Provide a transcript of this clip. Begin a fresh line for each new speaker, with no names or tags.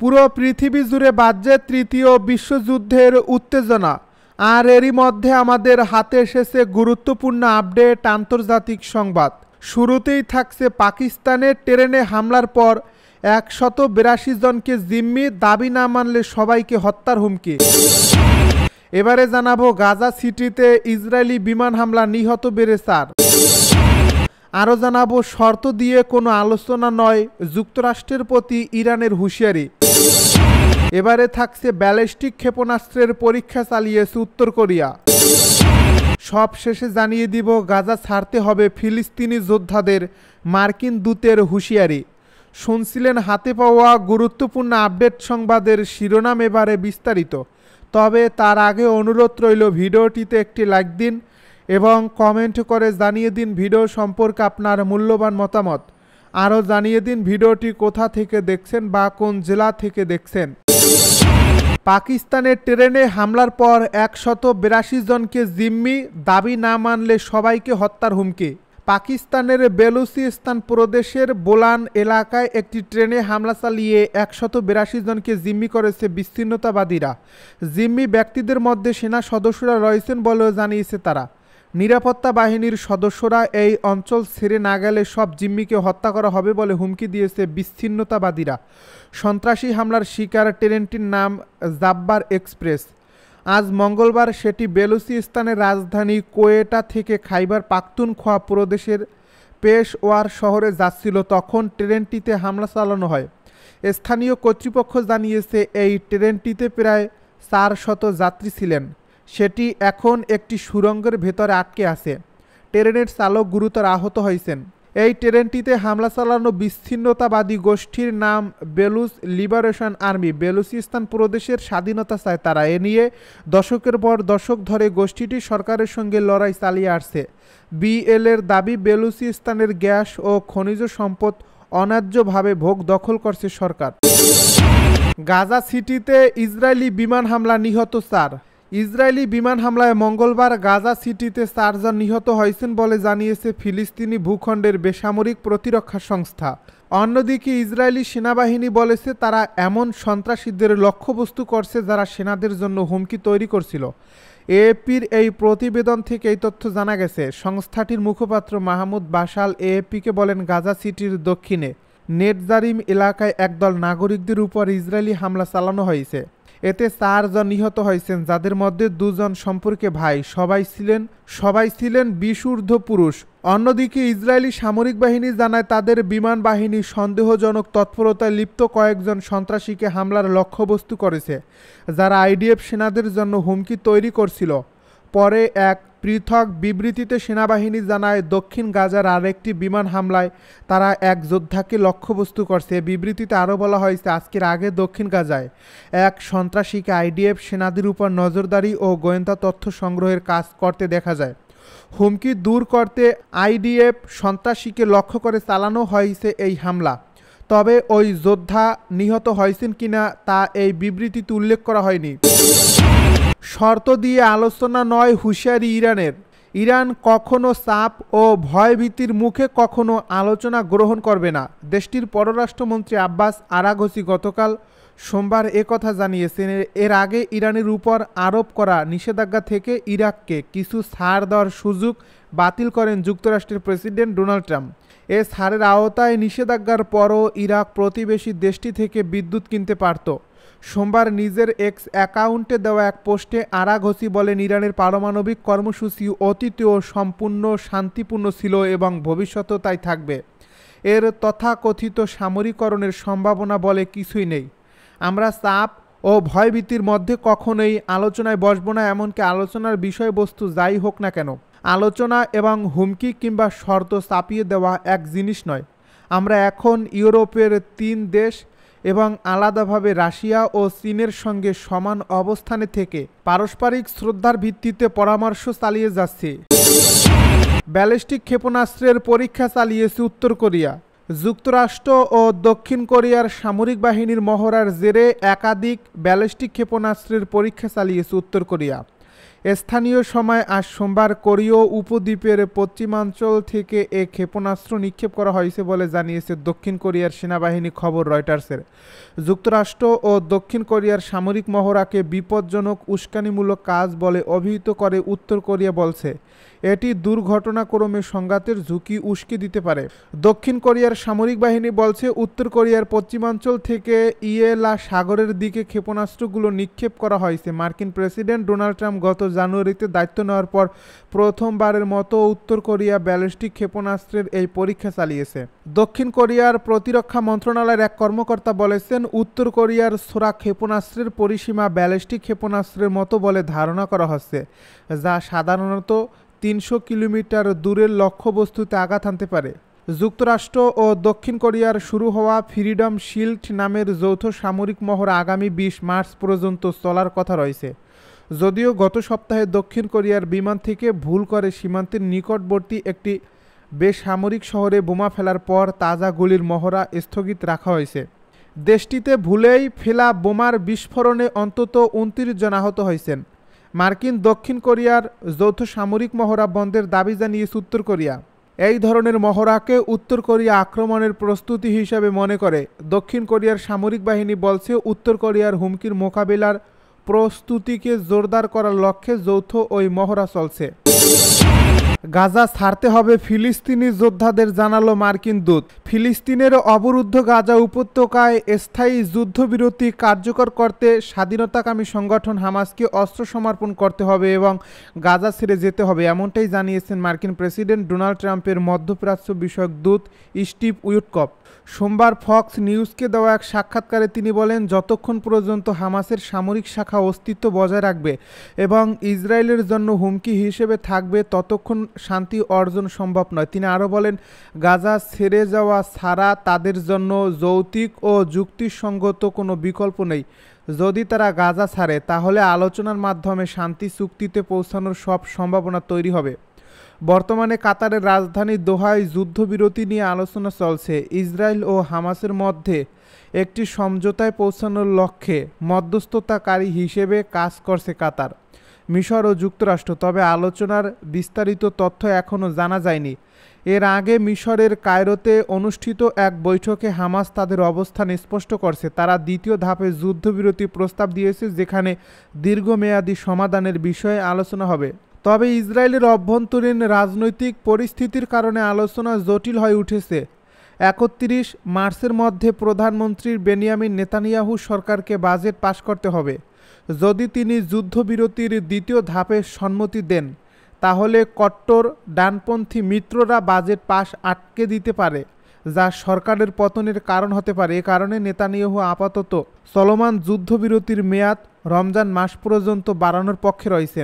পুরো পৃথিবী জুড়ে বাজছে তৃতীয় বিশ্বযুদ্ধের উত্তেজনা। আর এরই মধ্যে আমাদের হাতে এসেছে গুরুত্বপূর্ণ আপডেট আন্তর্জাতিক সংবাদ। শুরুতেই থাকছে পাকিস্তানের ট্রেনে হামলার পর 182 জনকে জিম্মি, দাবি না মানলে সবাইকে হত্যার হুমকি। এবারে জানাবো গাজা সিটিতে ইসরায়েলি বিমান হামলা, নিহত বেড়ে 4। আরও জানাবো শর্ত দিয়ে কোনো আলোচনা নয়, যুক্তরাষ্ট্রের প্রতি ইরানের হুঁশিয়ারি। এবারে থাকছে ব্যালিস্টিক ক্ষেপণাস্ত্রের পরীক্ষা চালিয়েছে উত্তর কোরিয়া। সব শেষে জানিয়ে দিব গাজা ছাড়তে হবে ফিলিস্তিনি যোদ্ধাদের, মার্কিন দূতের হুঁশিয়ারি। শুনছিলেন হাতে পাওয়া গুরুত্বপূর্ণ আপডেট সংবাদের শিরোনাম, এবারে বিস্তারিত। তবে তার আগে অনুরোধ রইল ভিডিওটিতে একটি লাইক দিন এবং কমেন্ট করে জানিয়ে দিন ভিডিও সম্পর্কে আপনার মূল্যবান মতামত। আরও জানিয়ে দিন ভিডিওটি কোথা থেকে দেখছেন বা কোন জেলা থেকে দেখছেন। পাকিস্তানের ট্রেনে হামলার পর 182 জনকে জিম্মি, দাবি না মানলে সবাইকে হত্যার হুমকি। পাকিস্তানের বেলুচিস্তান প্রদেশের বোলান এলাকায় একটি ট্রেনে হামলা চালিয়ে 182 জনকে জিম্মি করেছে বিচ্ছিন্নতাবাদীরা। জিম্মি ব্যক্তিদের মধ্যে সেনা সদস্যরা রয়েছেন বলেও জানিয়েছে তারা। নিরাপত্তা বাহিনীর সদস্যরা এই অঞ্চল ছেড়ে না গেলে সব জিম্মিকে হত্যা করা হবে বলে হুমকি দিয়েছে বিচ্ছিন্নতাবাদীরা। সন্ত্রাসী হামলার শিকার ট্রেনটির নাম জাব্বার এক্সপ্রেস। আজ মঙ্গলবার সেটি বেলুচিস্তানের রাজধানী কোয়েটা থেকে খাইবার পাখতুনখোয়া প্রদেশের পেশওয়ার শহরে যাচ্ছিল, তখন ট্রেনটিতে হামলা চালানো হয়। স্থানীয় কর্তৃপক্ষ জানিয়েছে এই ট্রেনটিতে প্রায় 400 যাত্রী ছিলেন। সেটি এখন একটি সুড়ঙ্গের ভেতরে আটকে আছে। ট্রেনের চালক গুরুতর আহত হয়েছেন। এই ট্রেনটিতে হামলা চালানো বিচ্ছিন্নতাবাদী গোষ্ঠীর নাম বেলুচ লিবারেশন আর্মি। বেলুচিস্তান প্রদেশের স্বাধীনতা চায় তারা। এ নিয়ে দশকের পর দশক ধরে গোষ্ঠীটি সরকারের সঙ্গে লড়াই চালিয়ে আসছে। বিএলের দাবি, বেলুচিস্তানের গ্যাস ও খনিজ সম্পদ অন্যায্যভাবে ভোগ দখল করছে সরকার। গাজা সিটিতে ইসরায়েলি বিমান হামলা, নিহত 4। ইসরায়েলি বিমান হামলায় মঙ্গলবার গাজা সিটিতে 4 জন নিহত হয়েছেন বলে জানিয়েছে ফিলিস্তিনি ভূখণ্ডের বেসামরিক প্রতিরক্ষা সংস্থা। অন্যদিকে ইসরায়েলি সেনাবাহিনী বলেছে তারা এমন সন্ত্রাসীদের লক্ষ্যবস্তু করছে যারা সেনাদের জন্য হুমকি তৈরি করছিল। এএপির এই প্রতিবেদন থেকে এই তথ্য জানা গেছে। সংস্থাটির মুখপাত্র মাহমুদ বাশাল এএপিকে বলেন, গাজা সিটির দক্ষিণে নেটজারিম এলাকায় একদল নাগরিকদের উপর ইসরায়েলি হামলা চালানো হয়েছে। এতে 4 জন নিহত হয়েছেন, যাদের মধ্যে 2 জন সম্পর্কে ভাই। সবাই ছিলেন 20 ঊর্ধ্ব পুরুষ। অন্যদিকে ইসরায়েলি সামরিক বাহিনী জানায় তাদের বিমান বাহিনী সন্দেহজনক তৎপরতায় লিপ্ত কয়েকজন সন্ত্রাসীকে হামলার লক্ষ্যবস্তু করেছে, যারা আইডিএফ সেনাদের জন্য হুমকি তৈরি করছিল। পরে এক পৃথক বিবৃতিতে সেনাবাহিনী জানায় দক্ষিণ গাজার আরেকটি বিমান হামলায় তারা এক যোদ্ধাকে লক্ষ্যবস্তু করছে। বিবৃতিতে আরও বলা হয়েছে, আজকের আগে দক্ষিণ গাজায় এক সন্ত্রাসীকে আইডিএফ সেনাদের উপর নজরদারি ও গোয়েন্দা তথ্য সংগ্রহের কাজ করতে দেখা যায়। হুমকি দূর করতে আইডিএফ সন্ত্রাসীকে লক্ষ্য করে চালানো হয়েছে এই হামলা। তবে ওই যোদ্ধা নিহত হয়েছেন কিনা তা এই বিবৃতিতে উল্লেখ করা হয়নি। শর্ত দিয়ে আলোচনা নয়, হুঁশিয়ারি ইরানের। ইরান কখনো চাপ ও ভয়ভীতির মুখে কখনো আলোচনা গ্রহণ করবে না। দেশটির পররাষ্ট্রমন্ত্রী আব্বাস আরাঘচি গতকাল সোমবার একথা জানিয়েছেন। এর আগে ইরানের উপর আরোপ করা নিষেধাজ্ঞা থেকে ইরাককে কিছু ছাড় দেওয়ার সুযোগ বাতিল করেন যুক্তরাষ্ট্রের প্রেসিডেন্ট ডোনাল্ড ট্রাম্প। এ ছাড়ের আওতায় নিষেধাজ্ঞার পরও ইরাক প্রতিবেশী দেশটি থেকে বিদ্যুৎ কিনতে পারত। সোমবার নিজের এক্স অ্যাকাউন্টে দেওয়া এক পোস্টে আরাঘচি বলেন, ইরানের পারমাণবিক কর্মসূচি অতীতেও সম্পূর্ণ শান্তিপূর্ণ ছিল এবং ভবিষ্যতেও তাই থাকবে। এর তথাকথিত সামরিকরণের সম্ভাবনা বলে কিছুই নেই। আমরা চাপ ও ভয়ভীতির মধ্যে কখনোই আলোচনায় বসব না, এমনকি আলোচনার বিষয়বস্তু যাই হোক না কেন। আলোচনা এবং হুমকি কিংবা শর্ত চাপিয়ে দেওয়া এক জিনিস নয়। আমরা এখন ইউরোপের 3 দেশ এবং আলাদাভাবে রাশিয়া ও চীনের সঙ্গে সমান অবস্থানে থেকে পারস্পরিক শ্রদ্ধার ভিত্তিতে পরামর্শ চালিয়ে যাচ্ছি। ব্যালিস্টিক ক্ষেপণাস্ত্রের পরীক্ষা চালিয়েছে উত্তর কোরিয়া। যুক্তরাষ্ট্র ও দক্ষিণ কোরিয়ার সামরিক বাহিনীর মহড়ার জেরে একাধিক ব্যালিস্টিক ক্ষেপণাস্ত্রের পরীক্ষা চালিয়েছে উত্তর কোরিয়া। স্থানীয় সময় আজ সোমবার কোরীয় উপদ্বীপের পশ্চিমাঞ্চল থেকে এ ক্ষেপণাস্ত্র নিক্ষেপ করা হয়েছে বলে জানিয়েছে দক্ষিণ কোরিয়ার সেনাবাহিনী। খবর রয়টার্সের। যুক্তরাষ্ট্র ও দক্ষিণ কোরিয়ার সামরিক মহড়াকে বিপজ্জনক উস্কানিমূলক কাজ বলে অভিহিত করে উত্তর কোরিয়া বলছে এটি দুর্ঘটনাক্রমে সংঘাতের ঝুঁকি উস্কে দিতে পারে। দক্ষিণ কোরিয়ার সামরিক বাহিনী বলছে উত্তর কোরিয়ার পশ্চিমাঞ্চল থেকে ইয়েলা সাগরের দিকে ক্ষেপণাস্ত্রগুলো নিক্ষেপ করা হয়েছে। মার্কিন প্রেসিডেন্ট ডোনাল্ড ট্রাম্প গত জানুয়ারিতে দায়িত্ব নেওয়ার পর প্রথমবারের মতো উত্তর কোরিয়া ব্যালিস্টিক ক্ষেপণাস্ত্রের এই পরীক্ষা চালিয়েছে। দক্ষিণ কোরিয়ার প্রতিরক্ষা মন্ত্রণালয়ের এক কর্মকর্তা বলেছেন উত্তর কোরিয়ার ছোড়া ক্ষেপণাস্ত্রের পরিসীমা ব্যালিস্টিক ক্ষেপণাস্ত্রের মতো বলে ধারণা করা হচ্ছে, যা সাধারণত ৩০০ কিলোমিটার দূরের লক্ষ্যবস্তুতে আঘাত হানতে পারে। যুক্তরাষ্ট্র ও দক্ষিণ কোরিয়ার শুরু হওয়া ফ্রিডম শিল্ড নামের যৌথ সামরিক মহড়া আগামী ২০ মার্চ পর্যন্ত চলার কথা রয়েছে। যদিও গত সপ্তাহে দক্ষিণ কোরিয়ার বিমান থেকে ভুল করে সীমান্তের নিকটবর্তী একটি বেসামরিক শহরে বোমা ফেলার পর তাজা গুলির মহড়া স্থগিত রাখা হয়েছে। দেশটিতে ভুলেই ফেলা বোমার বিস্ফোরণে অন্তত ২৯ জন আহত হয়েছেন। মার্কিন দক্ষিণ কোরিয়ার যৌথ সামরিক মহড়া বন্ধের দাবি জানিয়েছে উত্তর কোরিয়া। এই ধরনের মহড়াকে উত্তর কোরিয়া আক্রমণের প্রস্তুতি হিসাবে মনে করে। দক্ষিণ কোরিয়ার সামরিক বাহিনী বলছে উত্তর কোরিয়ার হুমকির মোকাবিলার প্রস্তুতিকে জোরদার করার লক্ষ্যে যৌথ ওই মহড়া চলছে। গাজা ছাড়তে হবে ফিলিস্তিনি যোদ্ধাদের, জানালো মার্কিন দূত। ফিলিস্তিনের অবরুদ্ধ গাজা উপত্যকায় স্থায়ী যুদ্ধবিরতি কার্যকর করতে স্বাধীনতাকামী সংগঠন হামাসকে অস্ত্র সমর্পণ করতে হবে এবং গাজা ছেড়ে যেতে হবে, এমনটাই জানিয়েছেন মার্কিন প্রেসিডেন্ট ডোনাল্ড ট্রাম্পের মধ্যপ্রাচ্য বিষয়ক দূত স্টিভ উইটকফ। সোমবার ফক্স নিউজকে দেওয়া এক সাক্ষাৎকারে তিনি বলেন, যতক্ষণ পর্যন্ত হামাসের সামরিক শাখা অস্তিত্ব বজায় রাখবে এবং ইসরায়েলের জন্য হুমকি হিসেবে থাকবে ততক্ষণ শান্তি অর্জন সম্ভব নয়। তিনি আরও বলেন, গাজা ছেড়ে যাওয়া ছাড়া তাদের জন্য যৌক্তিক ও যুক্তিসঙ্গত কোনো বিকল্প নেই। যদি তারা গাজা ছাড়ে তাহলে আলোচনার মাধ্যমে শান্তি চুক্তিতে পৌঁছানোর সব সম্ভাবনা তৈরি হবে। বর্তমানে কাতারের রাজধানী দোহায় যুদ্ধবিরতি নিয়ে আলোচনা চলছে। ইসরায়েল ও হামাসের মধ্যে একটি সমঝোতায় পৌঁছানোর লক্ষ্যে মধ্যস্থতাকারী হিসেবে কাজ করছে কাতার, মিশর ও যুক্তরাষ্ট্র। তবে আলোচনার বিস্তারিত তথ্য এখনও জানা যায়নি। এর আগে মিশরের কায়রোতে অনুষ্ঠিত এক বৈঠকে হামাস তাদের অবস্থান স্পষ্ট করছে। তারা দ্বিতীয় ধাপে যুদ্ধবিরতি প্রস্তাব দিয়েছে, যেখানে দীর্ঘমেয়াদী সমাধানের বিষয়ে আলোচনা হবে। তবে ইসরায়েলের অভ্যন্তরীণ রাজনৈতিক পরিস্থিতির কারণে আলোচনা জটিল হয়ে উঠেছে। ৩১ মার্চের মধ্যে প্রধানমন্ত্রী বেনিয়ামিন নেতানিয়াহু সরকারকে বাজেট পাশ করতে হবে। যদি তিনি যুদ্ধবিরতির দ্বিতীয় ধাপে সম্মতি দেন, তাহলে কট্টর ডানপন্থী মিত্ররা বাজেট পাশ আটকে দিতে পারে, যা সরকারের পতনের কারণ হতে পারে। এ কারণে নেতানিয়াহু আপাতত চলমান যুদ্ধবিরতির মেয়াদ রমজান মাস পর্যন্ত বাড়ানোর পক্ষে রয়েছেন।